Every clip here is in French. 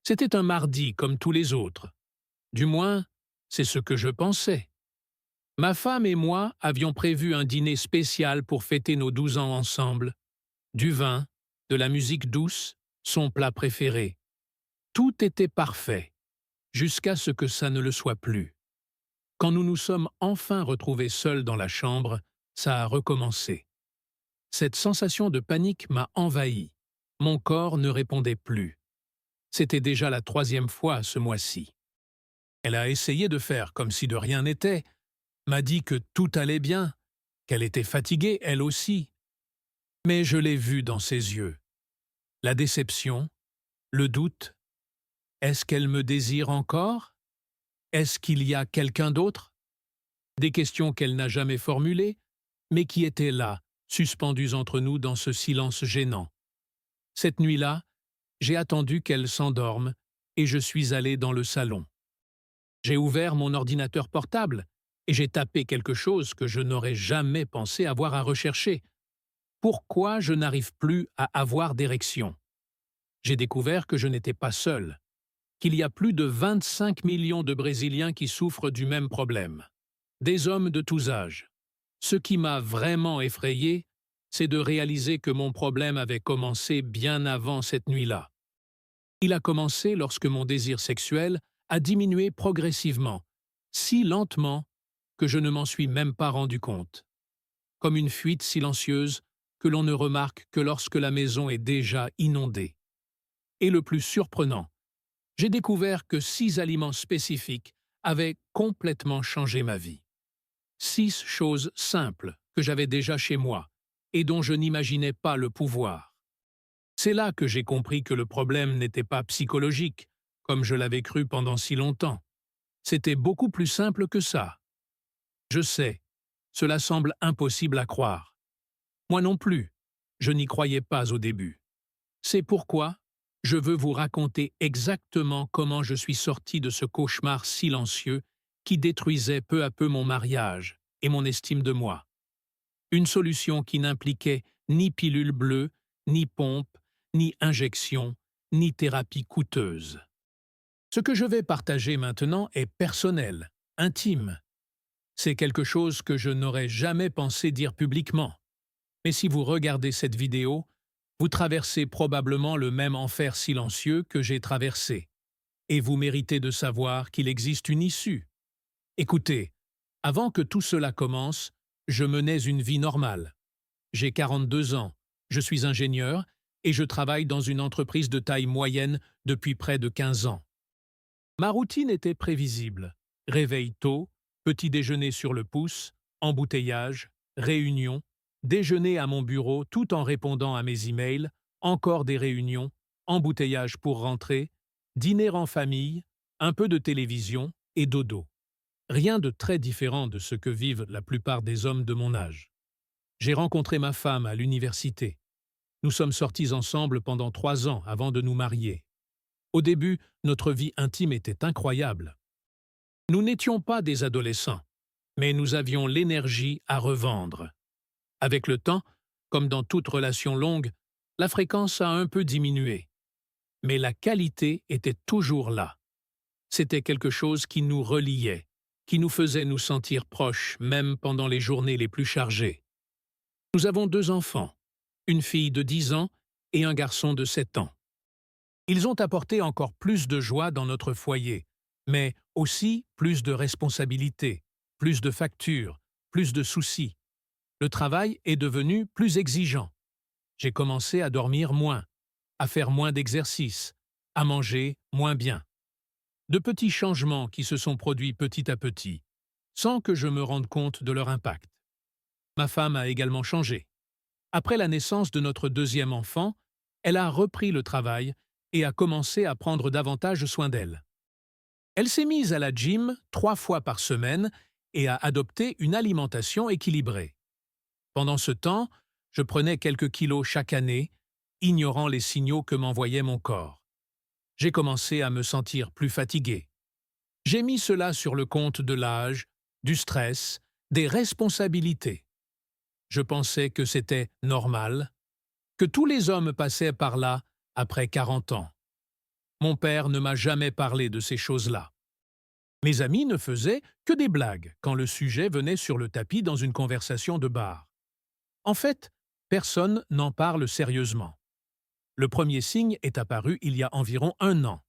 C'était un mardi comme tous les autres. Du moins, c'est ce que je pensais. Ma femme et moi avions prévu un dîner spécial pour fêter nos 12 ans ensemble. Du vin, de la musique douce, son plat préféré. Tout était parfait, jusqu'à ce que ça ne le soit plus. Quand nous nous sommes enfin retrouvés seuls dans la chambre, ça a recommencé. Cette sensation de panique m'a envahi. Mon corps ne répondait plus. C'était déjà la troisième fois ce mois-ci. Elle a essayé de faire comme si de rien n'était, m'a dit que tout allait bien, qu'elle était fatiguée elle aussi. Mais je l'ai vu dans ses yeux. La déception, le doute. Est-ce qu'elle me désire encore? Est-ce qu'il y a quelqu'un d'autre? Des questions qu'elle n'a jamais formulées, mais qui étaient là, suspendues entre nous dans ce silence gênant. Cette nuit-là, j'ai attendu qu'elle s'endorme et je suis allé dans le salon. J'ai ouvert mon ordinateur portable et j'ai tapé quelque chose que je n'aurais jamais pensé avoir à rechercher. Pourquoi je n'arrive plus à avoir d'érection? J'ai découvert que je n'étais pas seul, qu'il y a plus de 25 millions de Brésiliens qui souffrent du même problème. Des hommes de tous âges. Ce qui m'a vraiment effrayé, c'est de réaliser que mon problème avait commencé bien avant cette nuit-là. Il a commencé lorsque mon désir sexuel a diminué progressivement, si lentement que je ne m'en suis même pas rendu compte. Comme une fuite silencieuse que l'on ne remarque que lorsque la maison est déjà inondée. Et le plus surprenant, j'ai découvert que 6 aliments spécifiques avaient complètement changé ma vie. 6 choses simples que j'avais déjà chez moi et dont je n'imaginais pas le pouvoir. C'est là que j'ai compris que le problème n'était pas psychologique, comme je l'avais cru pendant si longtemps. C'était beaucoup plus simple que ça. Je sais, cela semble impossible à croire. Moi non plus, je n'y croyais pas au début. C'est pourquoi je veux vous raconter exactement comment je suis sorti de ce cauchemar silencieux qui détruisait peu à peu mon mariage et mon estime de moi. Une solution qui n'impliquait ni pilule bleue, ni pompe, ni injection, ni thérapie coûteuse. Ce que je vais partager maintenant est personnel, intime. C'est quelque chose que je n'aurais jamais pensé dire publiquement. Mais si vous regardez cette vidéo, vous traversez probablement le même enfer silencieux que j'ai traversé. Et vous méritez de savoir qu'il existe une issue. Écoutez, avant que tout cela commence, je menais une vie normale. J'ai 42 ans, je suis ingénieur et je travaille dans une entreprise de taille moyenne depuis près de 15 ans. Ma routine était prévisible. Réveil tôt, petit déjeuner sur le pouce, embouteillage, réunion, déjeuner à mon bureau tout en répondant à mes emails, encore des réunions, embouteillage pour rentrer, dîner en famille, un peu de télévision et dodo. Rien de très différent de ce que vivent la plupart des hommes de mon âge. J'ai rencontré ma femme à l'université. Nous sommes sortis ensemble pendant 3 ans avant de nous marier. Au début, notre vie intime était incroyable. Nous n'étions pas des adolescents, mais nous avions l'énergie à revendre. Avec le temps, comme dans toute relation longue, la fréquence a un peu diminué. Mais la qualité était toujours là. C'était quelque chose qui nous reliait, qui nous faisait nous sentir proches, même pendant les journées les plus chargées. Nous avons 2 enfants, une fille de 10 ans et un garçon de 7 ans. Ils ont apporté encore plus de joie dans notre foyer, mais aussi plus de responsabilités, plus de factures, plus de soucis. Le travail est devenu plus exigeant. J'ai commencé à dormir moins, à faire moins d'exercices, à manger moins bien. De petits changements qui se sont produits petit à petit, sans que je me rende compte de leur impact. Ma femme a également changé. Après la naissance de notre deuxième enfant, elle a repris le travail et a commencé à prendre davantage soin d'elle. Elle s'est mise à la gym 3 fois par semaine et a adopté une alimentation équilibrée. Pendant ce temps, je prenais quelques kilos chaque année, ignorant les signaux que m'envoyait mon corps. J'ai commencé à me sentir plus fatigué. J'ai mis cela sur le compte de l'âge, du stress, des responsabilités. Je pensais que c'était normal, que tous les hommes passaient par là après 40 ans. Mon père ne m'a jamais parlé de ces choses-là. Mes amis ne faisaient que des blagues quand le sujet venait sur le tapis dans une conversation de bar. En fait, personne n'en parle sérieusement. Le premier signe est apparu il y a environ 1 an.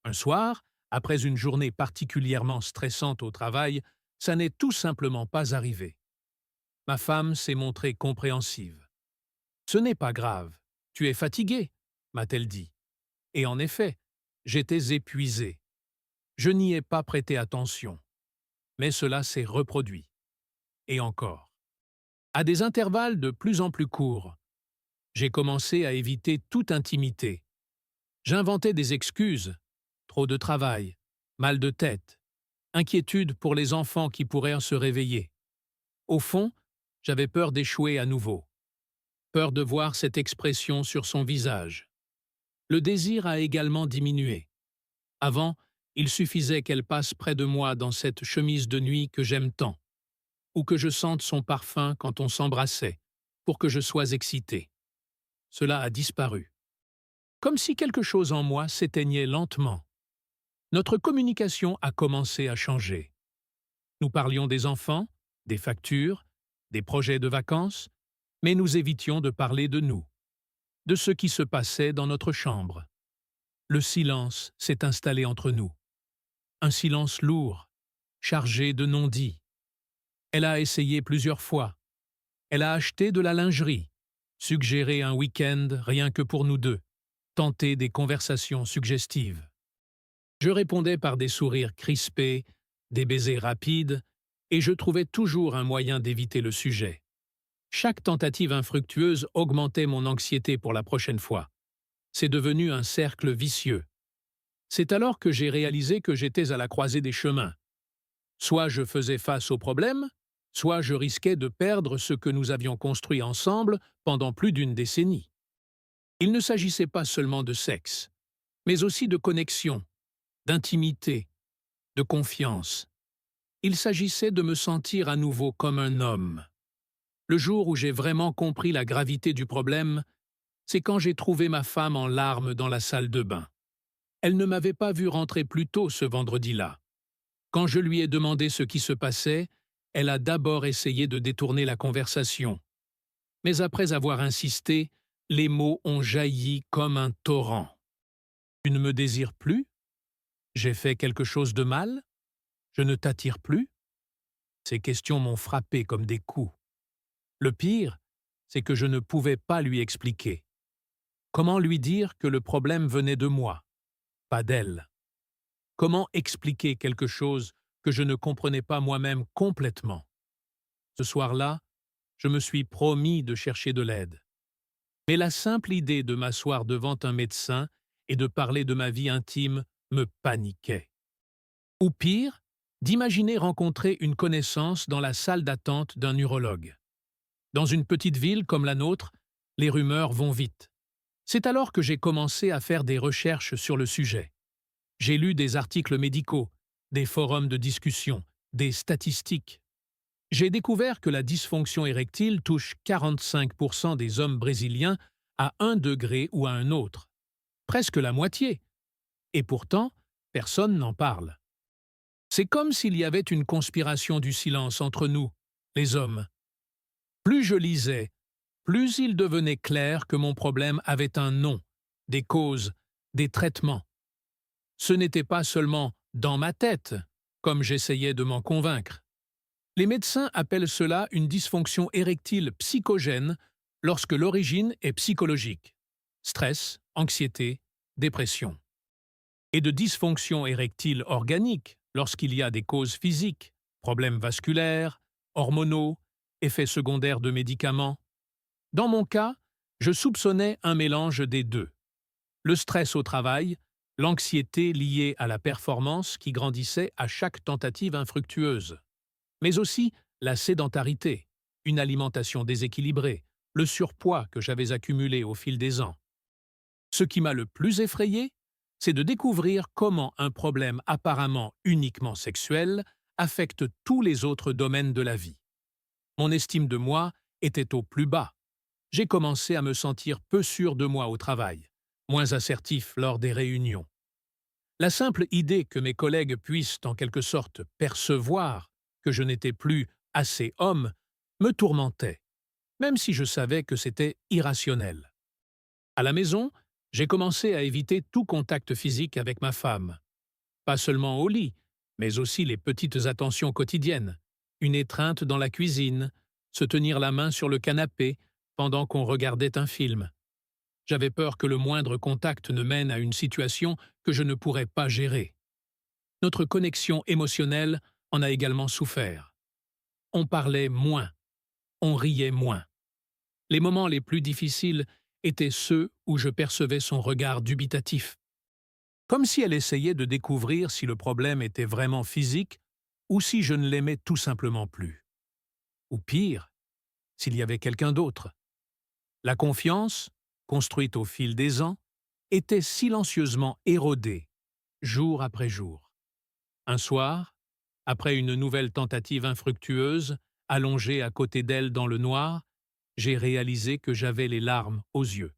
Un soir, après une journée particulièrement stressante au travail, ça n'est tout simplement pas arrivé. Ma femme s'est montrée compréhensive. « Ce n'est pas grave, tu es fatigué », m'a-t-elle dit. Et en effet, j'étais épuisé. Je n'y ai pas prêté attention. Mais cela s'est reproduit. Et encore. À des intervalles de plus en plus courts, j'ai commencé à éviter toute intimité. J'inventais des excuses. Trop de travail, mal de tête, inquiétude pour les enfants qui pourraient se réveiller. Au fond, j'avais peur d'échouer à nouveau. Peur de voir cette expression sur son visage. Le désir a également diminué. Avant, il suffisait qu'elle passe près de moi dans cette chemise de nuit que j'aime tant, ou que je sente son parfum quand on s'embrassait, pour que je sois excité. Cela a disparu. Comme si quelque chose en moi s'éteignait lentement. Notre communication a commencé à changer. Nous parlions des enfants, des factures, des projets de vacances, mais nous évitions de parler de nous, de ce qui se passait dans notre chambre. Le silence s'est installé entre nous. Un silence lourd, chargé de non-dits. Elle a essayé plusieurs fois. Elle a acheté de la lingerie, suggéré un week-end rien que pour nous deux, tenté des conversations suggestives. Je répondais par des sourires crispés, des baisers rapides, et je trouvais toujours un moyen d'éviter le sujet. Chaque tentative infructueuse augmentait mon anxiété pour la prochaine fois. C'est devenu un cercle vicieux. C'est alors que j'ai réalisé que j'étais à la croisée des chemins. Soit je faisais face au problème, soit je risquais de perdre ce que nous avions construit ensemble pendant plus d'une décennie. Il ne s'agissait pas seulement de sexe, mais aussi de connexion, d'intimité, de confiance. Il s'agissait de me sentir à nouveau comme un homme. Le jour où j'ai vraiment compris la gravité du problème, c'est quand j'ai trouvé ma femme en larmes dans la salle de bain. Elle ne m'avait pas vu rentrer plus tôt ce vendredi-là. Quand je lui ai demandé ce qui se passait, elle a d'abord essayé de détourner la conversation. Mais après avoir insisté, les mots ont jailli comme un torrent. « Tu ne me désires plus ? J'ai fait quelque chose de mal ? Je ne t'attire plus ?» Ces questions m'ont frappé comme des coups. Le pire, c'est que je ne pouvais pas lui expliquer. Comment lui dire que le problème venait de moi, pas d'elle? Comment expliquer quelque chose que je ne comprenais pas moi-même complètement? Ce soir-là, je me suis promis de chercher de l'aide. Mais la simple idée de m'asseoir devant un médecin et de parler de ma vie intime me paniquait. Ou pire, d'imaginer rencontrer une connaissance dans la salle d'attente d'un urologue. Dans une petite ville comme la nôtre, les rumeurs vont vite. C'est alors que j'ai commencé à faire des recherches sur le sujet. J'ai lu des articles médicaux, des forums de discussion, des statistiques. J'ai découvert que la dysfonction érectile touche 45% des hommes brésiliens à un degré ou à un autre. Presque la moitié. Et pourtant, personne n'en parle. C'est comme s'il y avait une conspiration du silence entre nous, les hommes. Plus je lisais, plus il devenait clair que mon problème avait un nom, des causes, des traitements. Ce n'était pas seulement dans ma tête, comme j'essayais de m'en convaincre. Les médecins appellent cela une dysfonction érectile psychogène lorsque l'origine est psychologique. Stress, anxiété, dépression. Et de dysfonction érectile organique lorsqu'il y a des causes physiques, problèmes vasculaires, hormonaux, effets secondaires de médicaments. Dans mon cas, je soupçonnais un mélange des deux. Le stress au travail, l'anxiété liée à la performance qui grandissait à chaque tentative infructueuse. Mais aussi la sédentarité, une alimentation déséquilibrée, le surpoids que j'avais accumulé au fil des ans. Ce qui m'a le plus effrayé, c'est de découvrir comment un problème apparemment uniquement sexuel affecte tous les autres domaines de la vie. Mon estime de moi était au plus bas. J'ai commencé à me sentir peu sûr de moi au travail, moins assertif lors des réunions. La simple idée que mes collègues puissent en quelque sorte percevoir que je n'étais plus assez homme me tourmentait, même si je savais que c'était irrationnel. À la maison, j'ai commencé à éviter tout contact physique avec ma femme. Pas seulement au lit, mais aussi les petites attentions quotidiennes. Une étreinte dans la cuisine, se tenir la main sur le canapé pendant qu'on regardait un film. J'avais peur que le moindre contact ne mène à une situation que je ne pourrais pas gérer. Notre connexion émotionnelle en a également souffert. On parlait moins, on riait moins. Les moments les plus difficiles étaient ceux où je percevais son regard dubitatif. Comme si elle essayait de découvrir si le problème était vraiment physique ou si je ne l'aimais tout simplement plus. Ou pire, s'il y avait quelqu'un d'autre. La confiance, construite au fil des ans, était silencieusement érodée, jour après jour. Un soir, après une nouvelle tentative infructueuse, allongée à côté d'elle dans le noir, j'ai réalisé que j'avais les larmes aux yeux.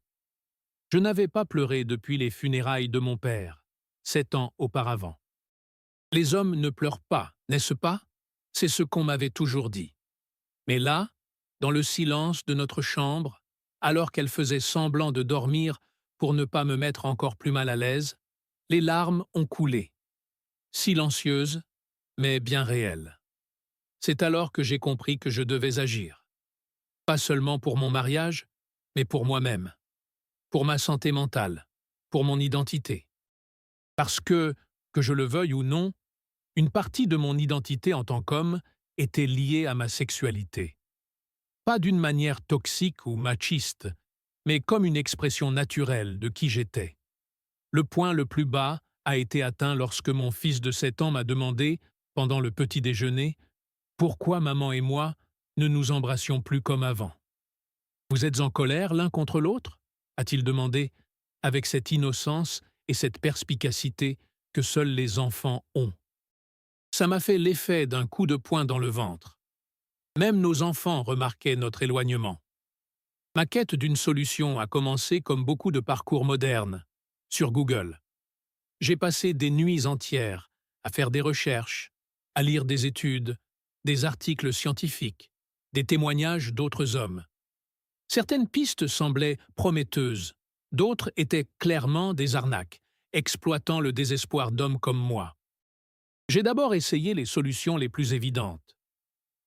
Je n'avais pas pleuré depuis les funérailles de mon père, 7 ans auparavant. Les hommes ne pleurent pas, n'est-ce pas? C'est ce qu'on m'avait toujours dit. Mais là, dans le silence de notre chambre, alors qu'elle faisait semblant de dormir pour ne pas me mettre encore plus mal à l'aise, les larmes ont coulé. Silencieuses, mais bien réelles. C'est alors que j'ai compris que je devais agir. Pas seulement pour mon mariage, mais pour moi-même, pour ma santé mentale, pour mon identité. Parce que je le veuille ou non, une partie de mon identité en tant qu'homme était liée à ma sexualité. Pas d'une manière toxique ou machiste, mais comme une expression naturelle de qui j'étais. Le point le plus bas a été atteint lorsque mon fils de 7 ans m'a demandé, pendant le petit déjeuner, pourquoi maman et moi ne nous embrassions plus comme avant. Vous êtes en colère l'un contre l'autre? A-t-il demandé, avec cette innocence et cette perspicacité que seuls les enfants ont. Ça m'a fait l'effet d'un coup de poing dans le ventre. Même nos enfants remarquaient notre éloignement. Ma quête d'une solution a commencé comme beaucoup de parcours modernes, sur Google. J'ai passé des nuits entières à faire des recherches, à lire des études, des articles scientifiques, des témoignages d'autres hommes. Certaines pistes semblaient prometteuses, d'autres étaient clairement des arnaques, exploitant le désespoir d'hommes comme moi. J'ai d'abord essayé les solutions les plus évidentes.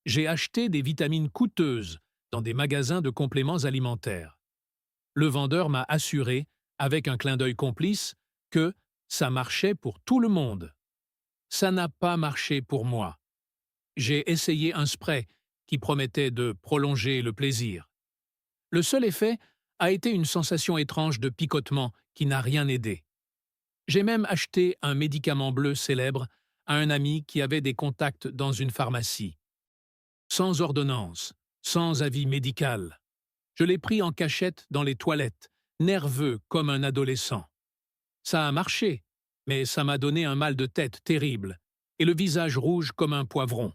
J'ai acheté des vitamines coûteuses dans des magasins de compléments alimentaires. Le vendeur m'a assuré, avec un clin d'œil complice, que ça marchait pour tout le monde. Ça n'a pas marché pour moi. J'ai essayé un spray qui promettait de prolonger le plaisir. Le seul effet a été une sensation étrange de picotement qui n'a rien aidé. J'ai même acheté un médicament bleu célèbre à un ami qui avait des contacts dans une pharmacie. Sans ordonnance, sans avis médical. Je l'ai pris en cachette dans les toilettes, nerveux comme un adolescent. Ça a marché, mais ça m'a donné un mal de tête terrible et le visage rouge comme un poivron.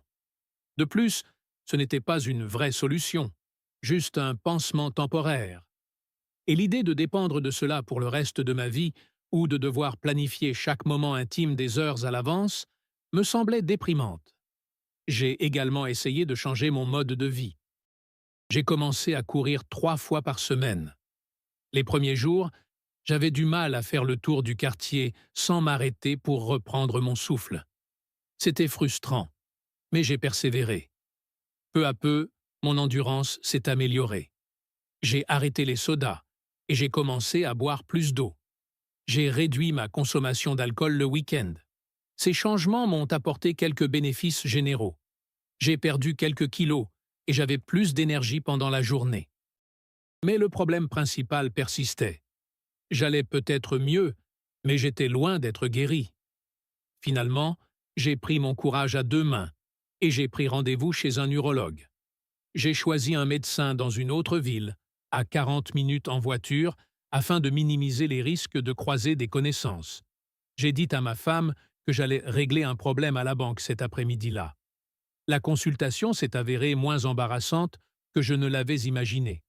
De plus, ce n'était pas une vraie solution, juste un pansement temporaire. Et l'idée de dépendre de cela pour le reste de ma vie ou de devoir planifier chaque moment intime des heures à l'avance me semblait déprimante. J'ai également essayé de changer mon mode de vie. J'ai commencé à courir 3 fois par semaine. Les premiers jours, j'avais du mal à faire le tour du quartier sans m'arrêter pour reprendre mon souffle. C'était frustrant, mais j'ai persévéré. Peu à peu, mon endurance s'est améliorée. J'ai arrêté les sodas et j'ai commencé à boire plus d'eau. J'ai réduit ma consommation d'alcool le week-end. Ces changements m'ont apporté quelques bénéfices généraux. J'ai perdu quelques kilos et j'avais plus d'énergie pendant la journée. Mais le problème principal persistait. J'allais peut-être mieux, mais j'étais loin d'être guéri. Finalement, j'ai pris mon courage à 2 mains et j'ai pris rendez-vous chez un urologue. J'ai choisi un médecin dans une autre ville, à 40 minutes en voiture, afin de minimiser les risques de croiser des connaissances. J'ai dit à ma femme que j'allais régler un problème à la banque cet après-midi-là. La consultation s'est avérée moins embarrassante que je ne l'avais imaginé.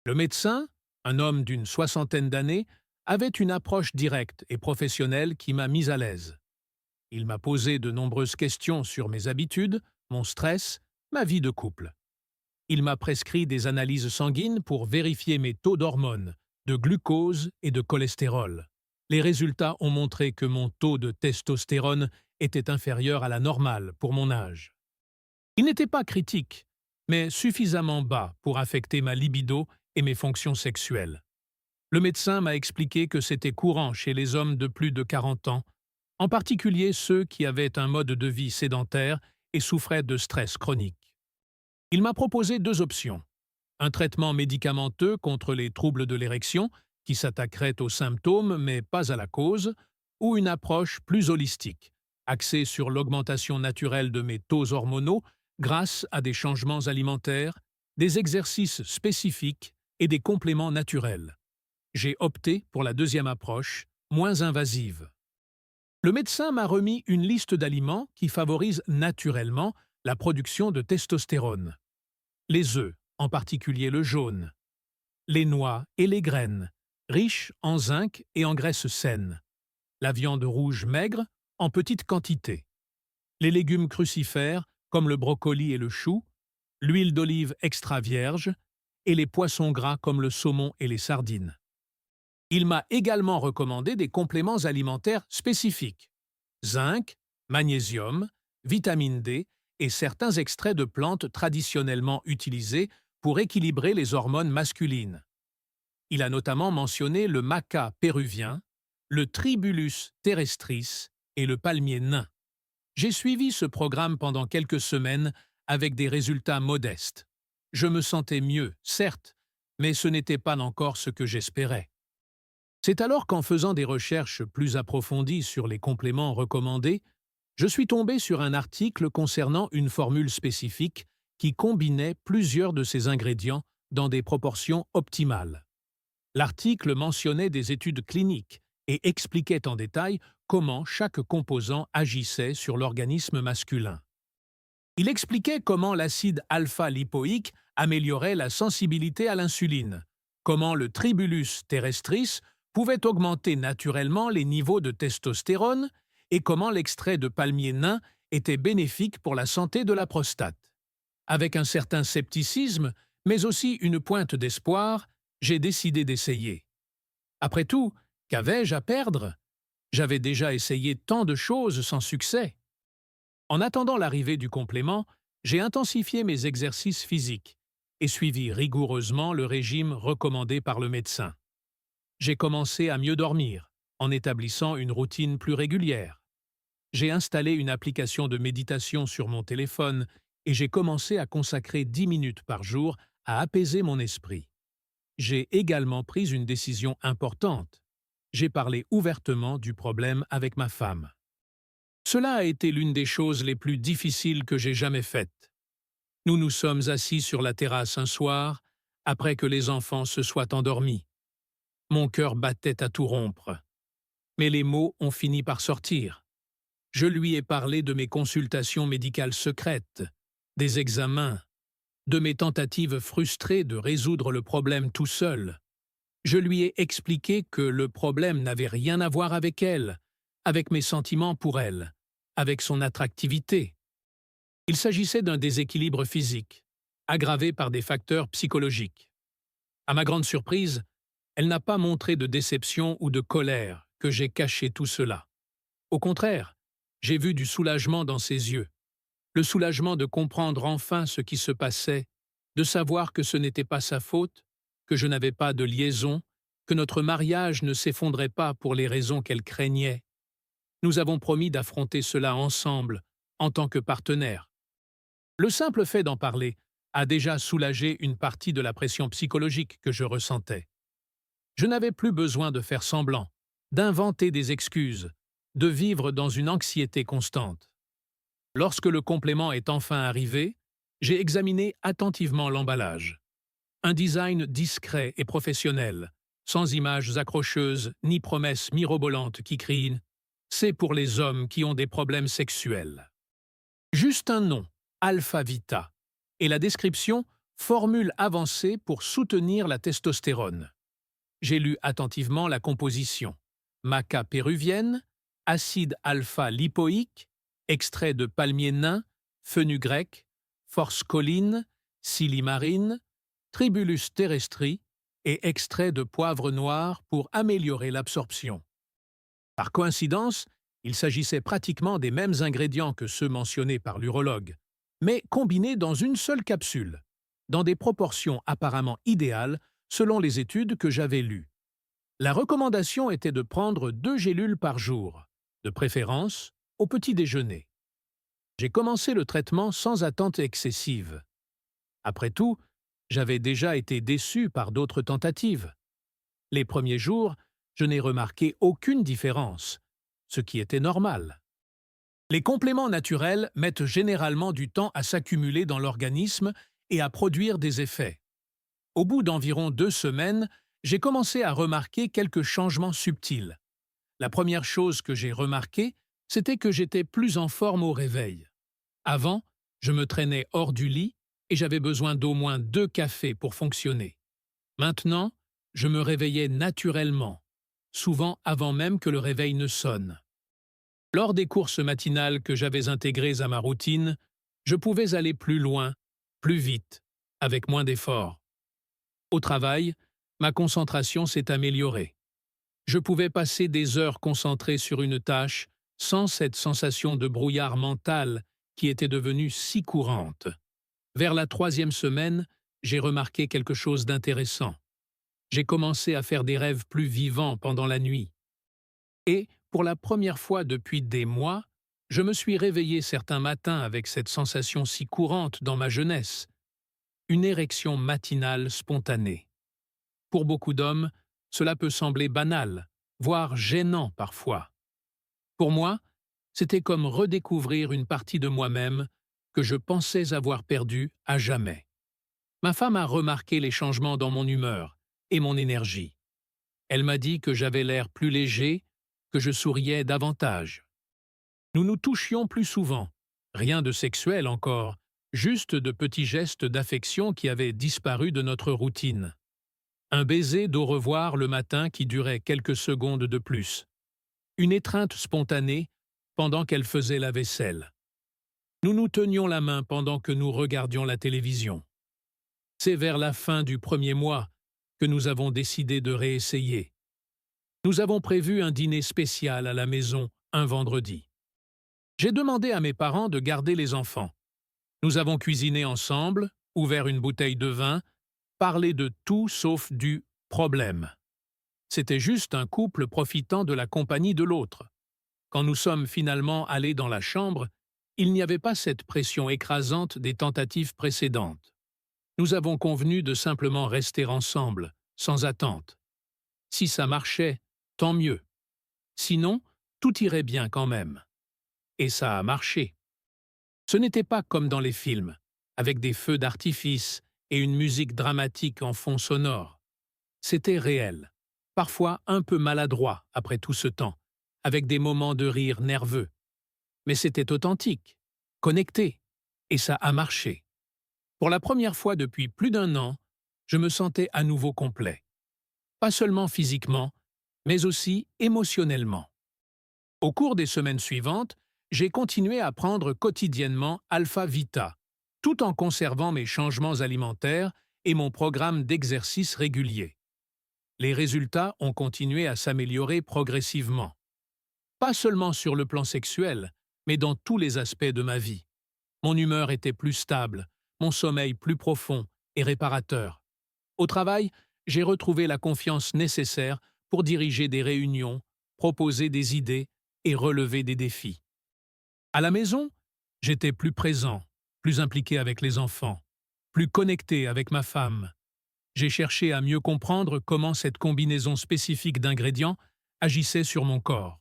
Le médecin, un homme d'une 60aine d'années, avait une approche directe et professionnelle qui m'a mis à l'aise. Il m'a posé de nombreuses questions sur mes habitudes, mon stress, ma vie de couple. Il m'a prescrit des analyses sanguines pour vérifier mes taux d'hormones, de glucose et de cholestérol. Les résultats ont montré que mon taux de testostérone était inférieur à la normale pour mon âge. Il n'était pas critique, mais suffisamment bas pour affecter ma libido et mes fonctions sexuelles. Le médecin m'a expliqué que c'était courant chez les hommes de plus de 40 ans, en particulier ceux qui avaient un mode de vie sédentaire et souffraient de stress chronique. Il m'a proposé deux options: un traitement médicamenteux contre les troubles de l'érection, qui s'attaquerait aux symptômes mais pas à la cause, ou une approche plus holistique, axée sur l'augmentation naturelle de mes taux hormonaux grâce à des changements alimentaires, des exercices spécifiques et des compléments naturels. J'ai opté pour la deuxième approche, moins invasive. Le médecin m'a remis une liste d'aliments qui favorisent naturellement la production de testostérone. Les œufs, en particulier le jaune, les noix et les graines, riches en zinc et en graisses saines, la viande rouge maigre, en petite quantité, les légumes crucifères, comme le brocoli et le chou, l'huile d'olive extra vierge, et les poissons gras comme le saumon et les sardines. Il m'a également recommandé des compléments alimentaires spécifiques: zinc, magnésium, vitamine D et certains extraits de plantes traditionnellement utilisés pour équilibrer les hormones masculines. Il a notamment mentionné le maca péruvien, le tribulus terrestris et le palmier nain. J'ai suivi ce programme pendant quelques semaines avec des résultats modestes. Je me sentais mieux, certes, mais ce n'était pas encore ce que j'espérais. C'est alors qu'en faisant des recherches plus approfondies sur les compléments recommandés, je suis tombé sur un article concernant une formule spécifique qui combinait plusieurs de ces ingrédients dans des proportions optimales. L'article mentionnait des études cliniques et expliquait en détail comment chaque composant agissait sur l'organisme masculin. Il expliquait comment l'acide alpha-lipoïque améliorait la sensibilité à l'insuline, comment le tribulus terrestris pouvait augmenter naturellement les niveaux de testostérone et comment l'extrait de palmier nain était bénéfique pour la santé de la prostate. Avec un certain scepticisme, mais aussi une pointe d'espoir, j'ai décidé d'essayer. Après tout, qu'avais-je à perdre? J'avais déjà essayé tant de choses sans succès. En attendant l'arrivée du complément, j'ai intensifié mes exercices physiques et suivi rigoureusement le régime recommandé par le médecin. J'ai commencé à mieux dormir, en établissant une routine plus régulière. J'ai installé une application de méditation sur mon téléphone et j'ai commencé à consacrer 10 minutes par jour à apaiser mon esprit. J'ai également pris une décision importante. J'ai parlé ouvertement du problème avec ma femme. Cela a été l'une des choses les plus difficiles que j'ai jamais faites. Nous nous sommes assis sur la terrasse un soir, après que les enfants se soient endormis. Mon cœur battait à tout rompre. Mais les mots ont fini par sortir. Je lui ai parlé de mes consultations médicales secrètes, des examens, de mes tentatives frustrées de résoudre le problème tout seul. Je lui ai expliqué que le problème n'avait rien à voir avec elle, avec mes sentiments pour elle, avec son attractivité. Il s'agissait d'un déséquilibre physique, aggravé par des facteurs psychologiques. À ma grande surprise, elle n'a pas montré de déception ou de colère que j'ai caché tout cela. Au contraire, j'ai vu du soulagement dans ses yeux. Le soulagement de comprendre enfin ce qui se passait, de savoir que ce n'était pas sa faute, que je n'avais pas de liaison, que notre mariage ne s'effondrait pas pour les raisons qu'elle craignait. Nous avons promis d'affronter cela ensemble, en tant que partenaires. Le simple fait d'en parler a déjà soulagé une partie de la pression psychologique que je ressentais. Je n'avais plus besoin de faire semblant, d'inventer des excuses, de vivre dans une anxiété constante. Lorsque le complément est enfin arrivé, j'ai examiné attentivement l'emballage. Un design discret et professionnel, sans images accrocheuses ni promesses mirobolantes qui crient « c'est pour les hommes qui ont des problèmes sexuels ». Juste un nom, Alpha Vita, et la description « formule avancée pour soutenir la testostérone ». J'ai lu attentivement la composition. Maca péruvienne, acide alpha-lipoïque, extrait de palmier nain, fenugrec, forscoline, silimarine, tribulus terrestri et extrait de poivre noir pour améliorer l'absorption. Par coïncidence, il s'agissait pratiquement des mêmes ingrédients que ceux mentionnés par l'urologue, mais combinés dans une seule capsule, dans des proportions apparemment idéales selon les études que j'avais lues. La recommandation était de prendre 2 gélules par jour, de préférence au petit déjeuner. J'ai commencé le traitement sans attente excessive. Après tout, j'avais déjà été déçu par d'autres tentatives. Les premiers jours, je n'ai remarqué aucune différence, ce qui était normal. Les compléments naturels mettent généralement du temps à s'accumuler dans l'organisme et à produire des effets. Au bout d'environ 2 semaines, j'ai commencé à remarquer quelques changements subtils. La première chose que j'ai remarquée, c'était que j'étais plus en forme au réveil. Avant, je me traînais hors du lit et j'avais besoin d'au moins 2 cafés pour fonctionner. Maintenant, je me réveillais naturellement, souvent avant même que le réveil ne sonne. Lors des courses matinales que j'avais intégrées à ma routine, je pouvais aller plus loin, plus vite, avec moins d'efforts. Au travail, ma concentration s'est améliorée. Je pouvais passer des heures concentrées sur une tâche sans cette sensation de brouillard mental qui était devenue si courante. Vers la 3e semaine, j'ai remarqué quelque chose d'intéressant. J'ai commencé à faire des rêves plus vivants pendant la nuit. Et, pour la première fois depuis des mois, je me suis réveillé certains matins avec cette sensation si courante dans ma jeunesse, une érection matinale spontanée. Pour beaucoup d'hommes, cela peut sembler banal, voire gênant parfois. Pour moi, c'était comme redécouvrir une partie de moi-même que je pensais avoir perdue à jamais. Ma femme a remarqué les changements dans mon humeur et mon énergie. Elle m'a dit que j'avais l'air plus léger, que je souriais davantage. Nous nous touchions plus souvent, rien de sexuel encore, juste de petits gestes d'affection qui avaient disparu de notre routine. Un baiser d'au revoir le matin qui durait quelques secondes de plus. Une étreinte spontanée pendant qu'elle faisait la vaisselle. Nous nous tenions la main pendant que nous regardions la télévision. C'est vers la fin du 1er mois que nous avons décidé de réessayer. Nous avons prévu un dîner spécial à la maison un vendredi. J'ai demandé à mes parents de garder les enfants. Nous avons cuisiné ensemble, ouvert une bouteille de vin, parlé de tout sauf du problème. C'était juste un couple profitant de la compagnie de l'autre. Quand nous sommes finalement allés dans la chambre, il n'y avait pas cette pression écrasante des tentatives précédentes. Nous avons convenu de simplement rester ensemble, sans attente. Si ça marchait, tant mieux. Sinon, tout irait bien quand même. Et ça a marché. Ce n'était pas comme dans les films, avec des feux d'artifice et une musique dramatique en fond sonore. C'était réel, parfois un peu maladroit après tout ce temps, avec des moments de rire nerveux. Mais c'était authentique, connecté, et ça a marché. Pour la première fois depuis plus d'1 an, je me sentais à nouveau complet. Pas seulement physiquement, mais aussi émotionnellement. Au cours des semaines suivantes, j'ai continué à prendre quotidiennement Alpha Vita, tout en conservant mes changements alimentaires et mon programme d'exercice régulier. Les résultats ont continué à s'améliorer progressivement. Pas seulement sur le plan sexuel, mais dans tous les aspects de ma vie. Mon humeur était plus stable, mon sommeil plus profond et réparateur. Au travail, j'ai retrouvé la confiance nécessaire pour diriger des réunions, proposer des idées et relever des défis. À la maison, j'étais plus présent, plus impliqué avec les enfants, plus connecté avec ma femme. J'ai cherché à mieux comprendre comment cette combinaison spécifique d'ingrédients agissait sur mon corps.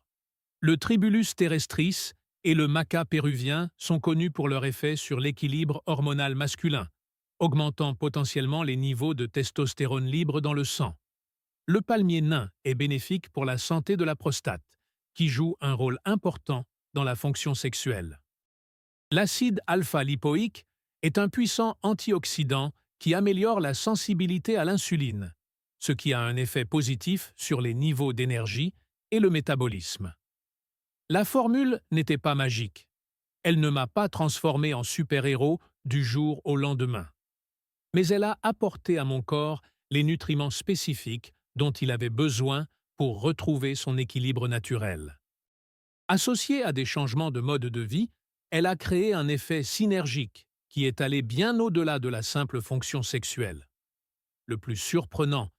Le Tribulus terrestris et le maca péruvien sont connus pour leur effet sur l'équilibre hormonal masculin, augmentant potentiellement les niveaux de testostérone libre dans le sang. Le palmier nain est bénéfique pour la santé de la prostate, qui joue un rôle important dans la fonction sexuelle. L'acide alpha-lipoïque est un puissant antioxydant qui améliore la sensibilité à l'insuline, ce qui a un effet positif sur les niveaux d'énergie et le métabolisme. La formule n'était pas magique. Elle ne m'a pas transformé en super-héros du jour au lendemain. Mais elle a apporté à mon corps les nutriments spécifiques dont il avait besoin pour retrouver son équilibre naturel. Associée à des changements de mode de vie, elle a créé un effet synergique qui est allé bien au-delà de la simple fonction sexuelle. Le plus surprenant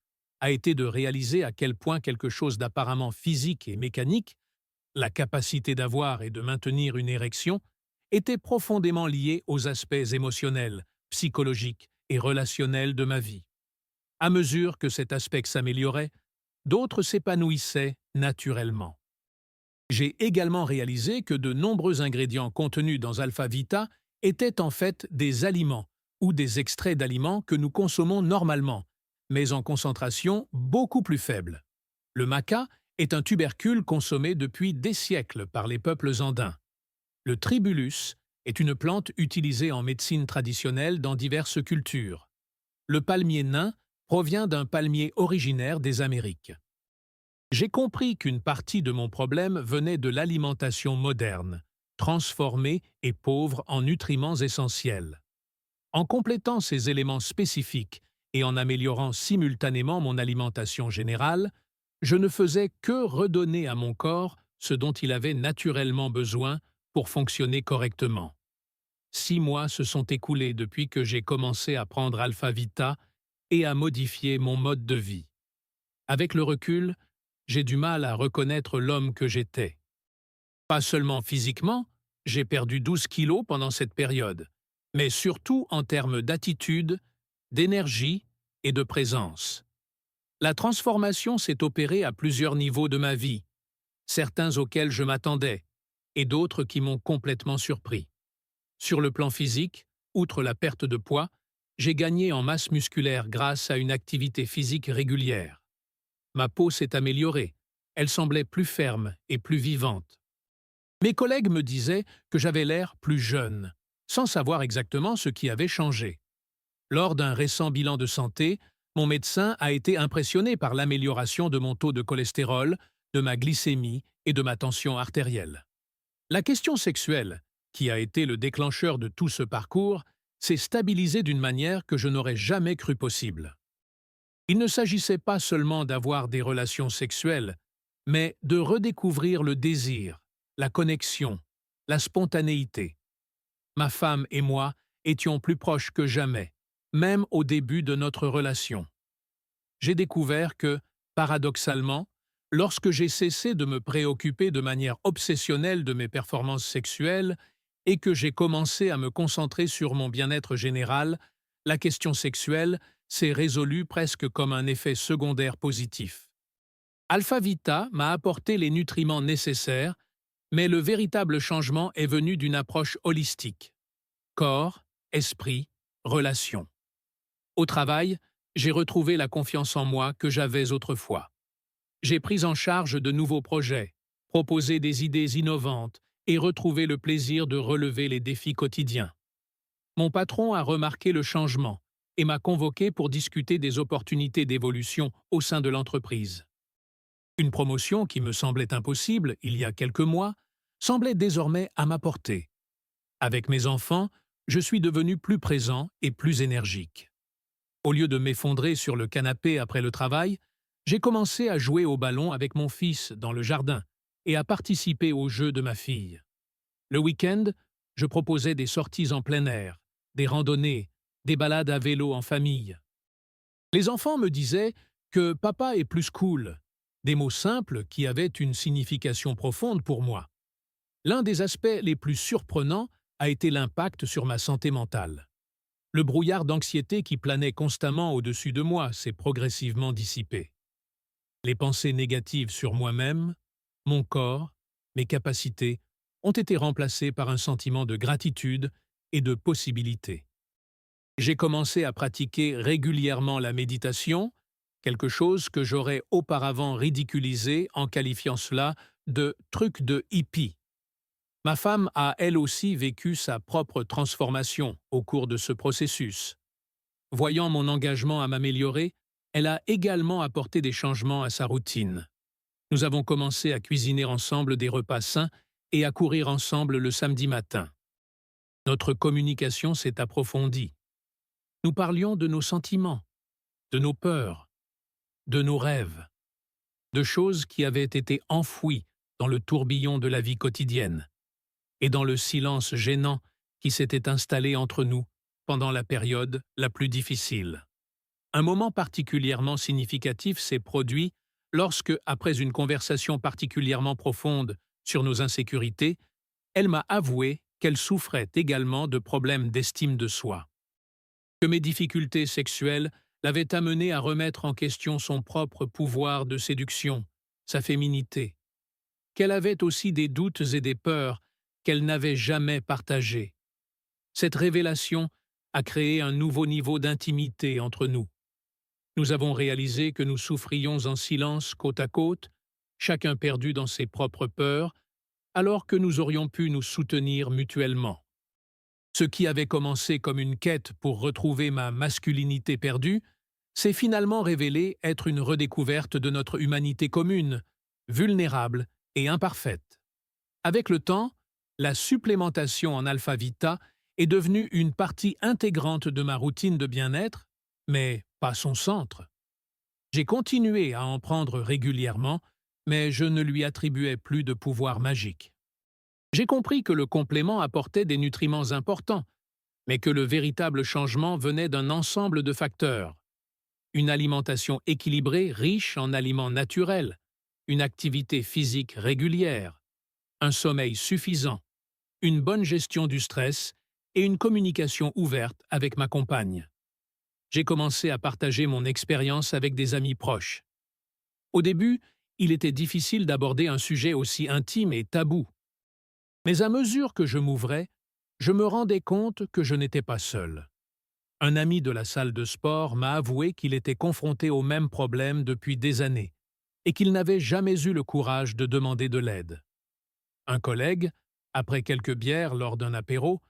a été de réaliser à quel point quelque chose d'apparemment physique et mécanique, la capacité d'avoir et de maintenir une érection, était profondément lié aux aspects émotionnels, psychologiques et relationnels de ma vie. À mesure que cet aspect s'améliorait, d'autres s'épanouissaient naturellement. J'ai également réalisé que de nombreux ingrédients contenus dans Alpha Vita étaient en fait des aliments ou des extraits d'aliments que nous consommons normalement, mais en concentration beaucoup plus faible. Le maca est un tubercule consommé depuis des siècles par les peuples andins. Le tribulus est une plante utilisée en médecine traditionnelle dans diverses cultures. Le palmier nain provient d'un palmier originaire des Amériques. J'ai compris qu'une partie de mon problème venait de l'alimentation moderne, transformée et pauvre en nutriments essentiels. En complétant ces éléments spécifiques et en améliorant simultanément mon alimentation générale, je ne faisais que redonner à mon corps ce dont il avait naturellement besoin pour fonctionner correctement. 6 mois se sont écoulés depuis que j'ai commencé à prendre Alpha Vita et à modifier mon mode de vie. Avec le recul, j'ai du mal à reconnaître l'homme que j'étais. Pas seulement physiquement, j'ai perdu 12 kilos pendant cette période, mais surtout en termes d'attitude, d'énergie et de présence. La transformation s'est opérée à plusieurs niveaux de ma vie, certains auxquels je m'attendais, et d'autres qui m'ont complètement surpris. Sur le plan physique, outre la perte de poids, j'ai gagné en masse musculaire grâce à une activité physique régulière. Ma peau s'est améliorée, elle semblait plus ferme et plus vivante. Mes collègues me disaient que j'avais l'air plus jeune, sans savoir exactement ce qui avait changé. Lors d'un récent bilan de santé, mon médecin a été impressionné par l'amélioration de mon taux de cholestérol, de ma glycémie et de ma tension artérielle. La question sexuelle, qui a été le déclencheur de tout ce parcours, s'est stabilisée d'une manière que je n'aurais jamais cru possible. Il ne s'agissait pas seulement d'avoir des relations sexuelles, mais de redécouvrir le désir, la connexion, la spontanéité. Ma femme et moi étions plus proches que jamais, même au début de notre relation. J'ai découvert que, paradoxalement, lorsque j'ai cessé de me préoccuper de manière obsessionnelle de mes performances sexuelles et que j'ai commencé à me concentrer sur mon bien-être général, la question sexuelle s'est résolue presque comme un effet secondaire positif. Alpha Vita m'a apporté les nutriments nécessaires, mais le véritable changement est venu d'une approche holistique. Corps, esprit, relations. Au travail, j'ai retrouvé la confiance en moi que j'avais autrefois. J'ai pris en charge de nouveaux projets, proposé des idées innovantes et retrouvé le plaisir de relever les défis quotidiens. Mon patron a remarqué le changement et m'a convoqué pour discuter des opportunités d'évolution au sein de l'entreprise. Une promotion qui me semblait impossible il y a quelques mois semblait désormais à ma portée. Avec mes enfants, je suis devenu plus présent et plus énergique. Au lieu de m'effondrer sur le canapé après le travail, j'ai commencé à jouer au ballon avec mon fils dans le jardin et à participer aux jeux de ma fille. Le week-end, je proposais des sorties en plein air, des randonnées, des balades à vélo en famille. Les enfants me disaient que papa est plus cool, des mots simples qui avaient une signification profonde pour moi. L'un des aspects les plus surprenants a été l'impact sur ma santé mentale. Le brouillard d'anxiété qui planait constamment au-dessus de moi s'est progressivement dissipé. Les pensées négatives sur moi-même, mon corps, mes capacités ont été remplacées par un sentiment de gratitude et de possibilité. J'ai commencé à pratiquer régulièrement la méditation, quelque chose que j'aurais auparavant ridiculisé en qualifiant cela de « truc de hippie ». Ma femme a elle aussi vécu sa propre transformation au cours de ce processus. Voyant mon engagement à m'améliorer, elle a également apporté des changements à sa routine. Nous avons commencé à cuisiner ensemble des repas sains et à courir ensemble le samedi matin. Notre communication s'est approfondie. Nous parlions de nos sentiments, de nos peurs, de nos rêves, de choses qui avaient été enfouies dans le tourbillon de la vie quotidienne et dans le silence gênant qui s'était installé entre nous pendant la période la plus difficile. Un moment particulièrement significatif s'est produit lorsque, après une conversation particulièrement profonde sur nos insécurités, elle m'a avoué qu'elle souffrait également de problèmes d'estime de soi. Que mes difficultés sexuelles l'avaient amenée à remettre en question son propre pouvoir de séduction, sa féminité. Qu'elle avait aussi des doutes et des peurs qu'elle n'avait jamais partagées. Cette révélation a créé un nouveau niveau d'intimité entre nous. Nous avons réalisé que nous souffrions en silence côte à côte, chacun perdu dans ses propres peurs, alors que nous aurions pu nous soutenir mutuellement. Ce qui avait commencé comme une quête pour retrouver ma masculinité perdue s'est finalement révélé être une redécouverte de notre humanité commune, vulnérable et imparfaite. Avec le temps, la supplémentation en alpha-vita est devenue une partie intégrante de ma routine de bien-être, mais pas son centre. J'ai continué à en prendre régulièrement, mais je ne lui attribuais plus de pouvoir magique. J'ai compris que le complément apportait des nutriments importants, mais que le véritable changement venait d'un ensemble de facteurs. Une alimentation équilibrée, riche en aliments naturels, une activité physique régulière, un sommeil suffisant, une bonne gestion du stress et une communication ouverte avec ma compagne. J'ai commencé à partager mon expérience avec des amis proches. Au début, il était difficile d'aborder un sujet aussi intime et tabou. Mais à mesure que je m'ouvrais, je me rendais compte que je n'étais pas seul. Un ami de la salle de sport m'a avoué qu'il était confronté au même problème depuis des années et qu'il n'avait jamais eu le courage de demander de l'aide. Un collègue, après quelques bières lors d'un apéro,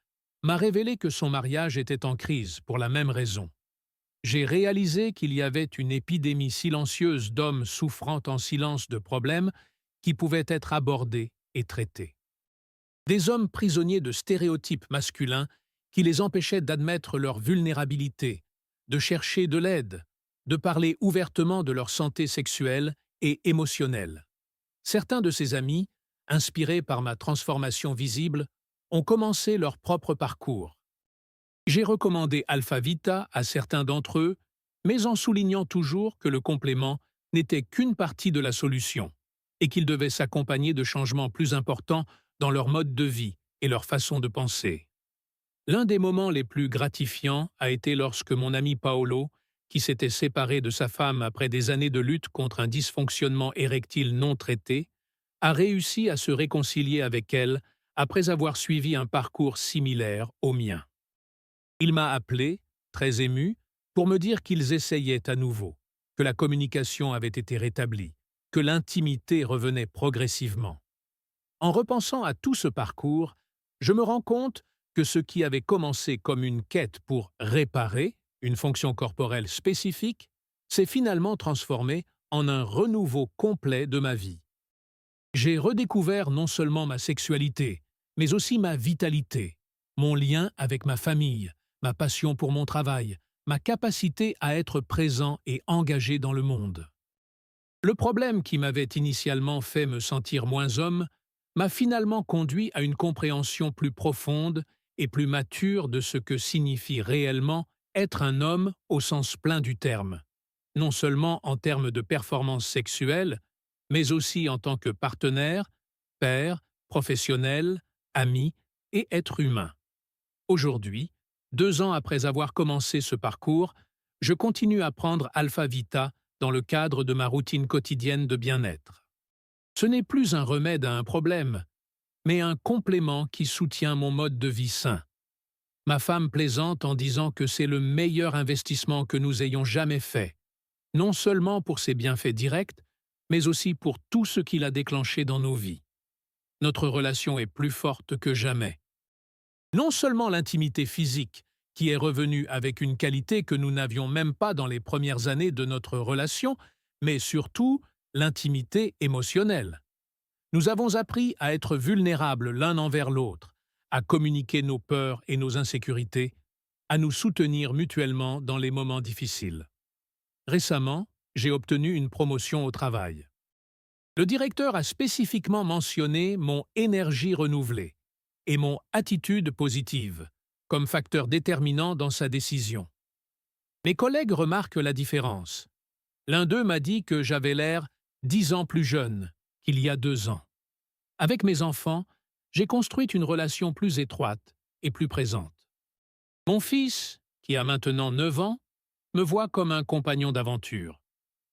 m'a révélé que son mariage était en crise pour la même raison. J'ai réalisé qu'il y avait une épidémie silencieuse d'hommes souffrant en silence de problèmes qui pouvaient être abordés et traités. Des hommes prisonniers de stéréotypes masculins qui les empêchaient d'admettre leur vulnérabilité, de chercher de l'aide, de parler ouvertement de leur santé sexuelle et émotionnelle. Certains de ces amis, inspirés par ma transformation visible, ont commencé leur propre parcours. J'ai recommandé Alpha Vita à certains d'entre eux, mais en soulignant toujours que le complément n'était qu'une partie de la solution et qu'il devait s'accompagner de changements plus importants dans leur mode de vie et leur façon de penser. L'un des moments les plus gratifiants a été lorsque mon ami Paolo, qui s'était séparé de sa femme après des années de lutte contre un dysfonctionnement érectile non traité, a réussi à se réconcilier avec elle après avoir suivi un parcours similaire au mien. Il m'a appelé, très ému, pour me dire qu'ils essayaient à nouveau, que la communication avait été rétablie, que l'intimité revenait progressivement. En repensant à tout ce parcours, je me rends compte que ce qui avait commencé comme une quête pour réparer une fonction corporelle spécifique s'est finalement transformé en un renouveau complet de ma vie. J'ai redécouvert non seulement ma sexualité, mais aussi ma vitalité, mon lien avec ma famille, ma passion pour mon travail, ma capacité à être présent et engagé dans le monde. Le problème qui m'avait initialement fait me sentir moins homme m'a finalement conduit à une compréhension plus profonde et plus mature de ce que signifie réellement être un homme au sens plein du terme, non seulement en termes de performance sexuelle, mais aussi en tant que partenaire, père, professionnel, ami et être humain. Aujourd'hui, 2 ans après avoir commencé ce parcours, je continue à prendre Alpha Vita dans le cadre de ma routine quotidienne de bien-être. Ce n'est plus un remède à un problème, mais un complément qui soutient mon mode de vie sain. Ma femme plaisante en disant que c'est le meilleur investissement que nous ayons jamais fait, non seulement pour ses bienfaits directs, mais aussi pour tout ce qu'il a déclenché dans nos vies. Notre relation est plus forte que jamais. Non seulement l'intimité physique, qui est revenu avec une qualité que nous n'avions même pas dans les premières années de notre relation, mais surtout l'intimité émotionnelle. Nous avons appris à être vulnérables l'un envers l'autre, à communiquer nos peurs et nos insécurités, à nous soutenir mutuellement dans les moments difficiles. Récemment, j'ai obtenu une promotion au travail. Le directeur a spécifiquement mentionné mon énergie renouvelée et mon attitude positive comme facteur déterminant dans sa décision. Mes collègues remarquent la différence. L'un d'eux m'a dit que j'avais l'air 10 ans plus jeune qu'il y a 2 ans. Avec mes enfants, j'ai construit une relation plus étroite et plus présente. Mon fils, qui a maintenant 9 ans, me voit comme un compagnon d'aventure.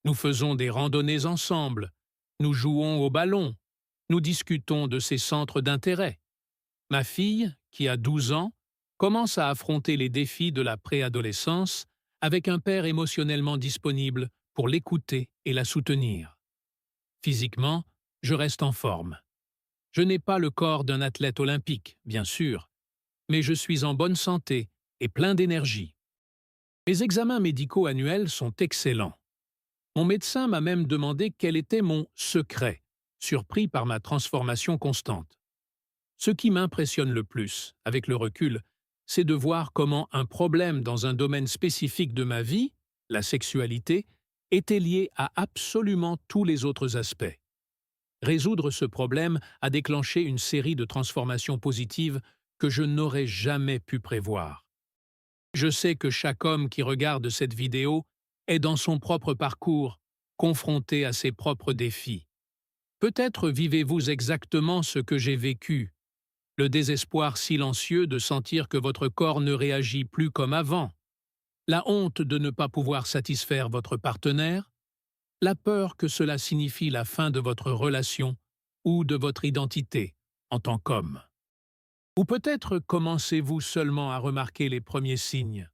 Nous faisons des randonnées ensemble, nous jouons au ballon, nous discutons de ses centres d'intérêt. Ma fille, qui a 12 ans, commence à affronter les défis de la préadolescence avec un père émotionnellement disponible pour l'écouter et la soutenir. Physiquement, je reste en forme. Je n'ai pas le corps d'un athlète olympique, bien sûr, mais je suis en bonne santé et plein d'énergie. Mes examens médicaux annuels sont excellents. Mon médecin m'a même demandé quel était mon secret, surpris par ma transformation constante. Ce qui m'impressionne le plus, avec le recul, c'est de voir comment un problème dans un domaine spécifique de ma vie, la sexualité, était lié à absolument tous les autres aspects. Résoudre ce problème a déclenché une série de transformations positives que je n'aurais jamais pu prévoir. Je sais que chaque homme qui regarde cette vidéo est dans son propre parcours, confronté à ses propres défis. Peut-être vivez-vous exactement ce que j'ai vécu, le désespoir silencieux de sentir que votre corps ne réagit plus comme avant, la honte de ne pas pouvoir satisfaire votre partenaire, la peur que cela signifie la fin de votre relation ou de votre identité en tant qu'homme. Ou peut-être commencez-vous seulement à remarquer les premiers signes.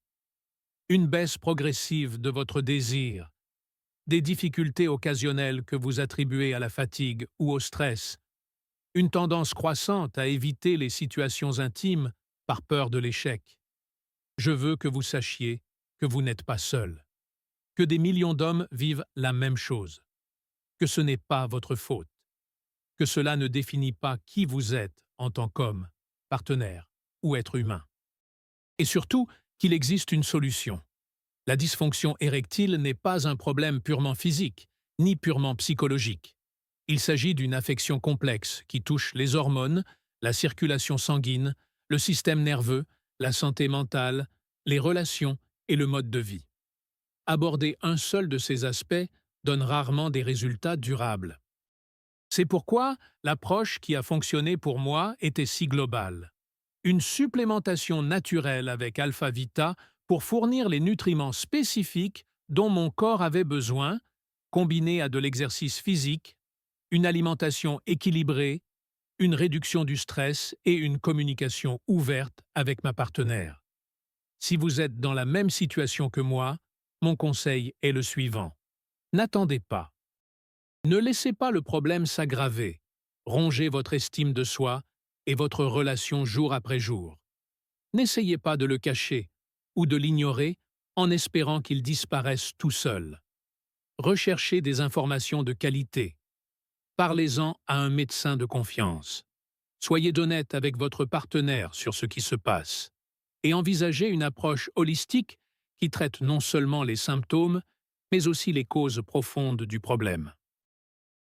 Une baisse progressive de votre désir, des difficultés occasionnelles que vous attribuez à la fatigue ou au stress, une tendance croissante à éviter les situations intimes par peur de l'échec. Je veux que vous sachiez que vous n'êtes pas seul, que des millions d'hommes vivent la même chose, que ce n'est pas votre faute, que cela ne définit pas qui vous êtes en tant qu'homme, partenaire ou être humain. Et surtout, qu'il existe une solution. La dysfonction érectile n'est pas un problème purement physique, ni purement psychologique. Il s'agit d'une affection complexe qui touche les hormones, la circulation sanguine, le système nerveux, la santé mentale, les relations et le mode de vie. Aborder un seul de ces aspects donne rarement des résultats durables. C'est pourquoi l'approche qui a fonctionné pour moi était si globale. Une supplémentation naturelle avec Alpha Vita pour fournir les nutriments spécifiques dont mon corps avait besoin, combinée à de l'exercice physique, une alimentation équilibrée, une réduction du stress et une communication ouverte avec ma partenaire. Si vous êtes dans la même situation que moi, mon conseil est le suivant. N'attendez pas. Ne laissez pas le problème s'aggraver, ronger votre estime de soi et votre relation jour après jour. N'essayez pas de le cacher ou de l'ignorer en espérant qu'il disparaisse tout seul. Recherchez des informations de qualité. Parlez-en à un médecin de confiance. Soyez honnête avec votre partenaire sur ce qui se passe et envisagez une approche holistique qui traite non seulement les symptômes, mais aussi les causes profondes du problème.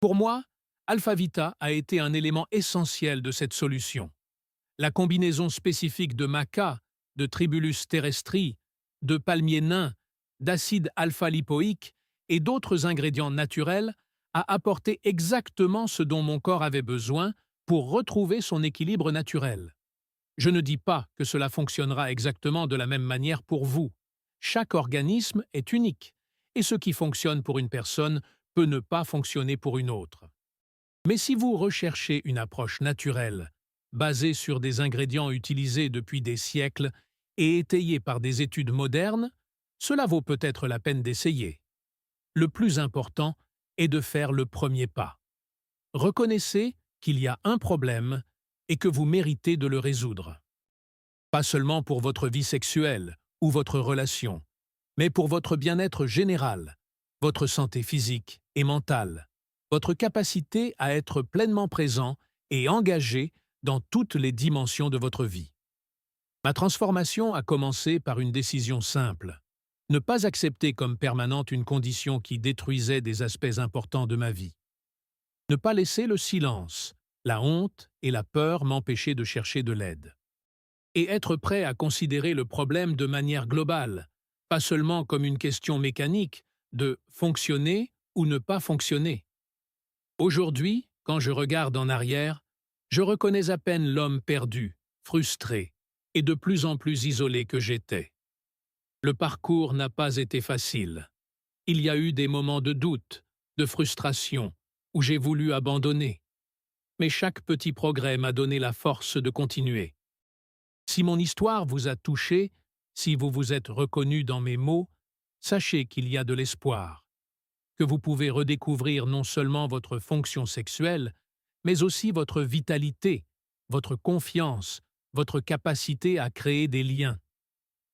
Pour moi, Alpha Vita a été un élément essentiel de cette solution. La combinaison spécifique de maca, de tribulus terrestri, de palmier nain, d'acide alpha-lipoïque et d'autres ingrédients naturels a apporté exactement ce dont mon corps avait besoin pour retrouver son équilibre naturel. Je ne dis pas que cela fonctionnera exactement de la même manière pour vous. Chaque organisme est unique, et ce qui fonctionne pour une personne peut ne pas fonctionner pour une autre. Mais si vous recherchez une approche naturelle, basée sur des ingrédients utilisés depuis des siècles et étayés par des études modernes, cela vaut peut-être la peine d'essayer. Le plus important est de faire le premier pas. Reconnaissez qu'il y a un problème et que vous méritez de le résoudre. Pas seulement pour votre vie sexuelle ou votre relation, mais pour votre bien-être général, votre santé physique et mentale, votre capacité à être pleinement présent et engagé dans toutes les dimensions de votre vie. Ma transformation a commencé par une décision simple: ne pas accepter comme permanente une condition qui détruisait des aspects importants de ma vie. Ne pas laisser le silence, la honte et la peur m'empêcher de chercher de l'aide. Et être prêt à considérer le problème de manière globale, pas seulement comme une question mécanique de fonctionner ou ne pas fonctionner. Aujourd'hui, quand je regarde en arrière, je reconnais à peine l'homme perdu, frustré et de plus en plus isolé que j'étais. Le parcours n'a pas été facile. Il y a eu des moments de doute, de frustration, où j'ai voulu abandonner. Mais chaque petit progrès m'a donné la force de continuer. Si mon histoire vous a touché, si vous vous êtes reconnu dans mes mots, sachez qu'il y a de l'espoir, que vous pouvez redécouvrir non seulement votre fonction sexuelle, mais aussi votre vitalité, votre confiance, votre capacité à créer des liens.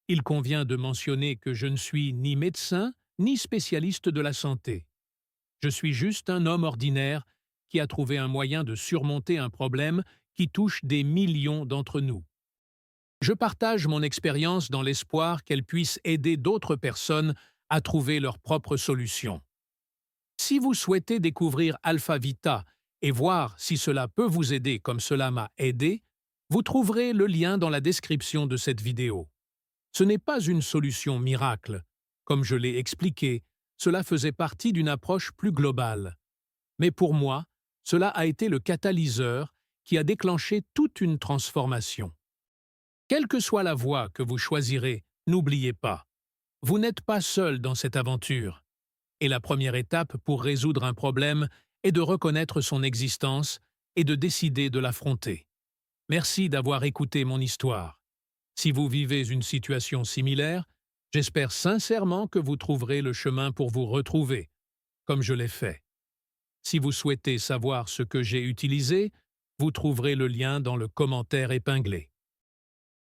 Il convient de mentionner que je ne suis ni médecin, ni spécialiste de la santé. Je suis juste un homme ordinaire qui a trouvé un moyen de surmonter un problème qui touche des millions d'entre nous. Je partage mon expérience dans l'espoir qu'elle puisse aider d'autres personnes à trouver leur propre solution. Si vous souhaitez découvrir Alpha Vita et voir si cela peut vous aider comme cela m'a aidé, vous trouverez le lien dans la description de cette vidéo. Ce n'est pas une solution miracle. Comme je l'ai expliqué, cela faisait partie d'une approche plus globale. Mais pour moi, cela a été le catalyseur qui a déclenché toute une transformation. Quelle que soit la voie que vous choisirez, n'oubliez pas, vous n'êtes pas seul dans cette aventure. Et la première étape pour résoudre un problème est de reconnaître son existence et de décider de l'affronter. Merci d'avoir écouté mon histoire. Si vous vivez une situation similaire, j'espère sincèrement que vous trouverez le chemin pour vous retrouver, comme je l'ai fait. Si vous souhaitez savoir ce que j'ai utilisé, vous trouverez le lien dans le commentaire épinglé.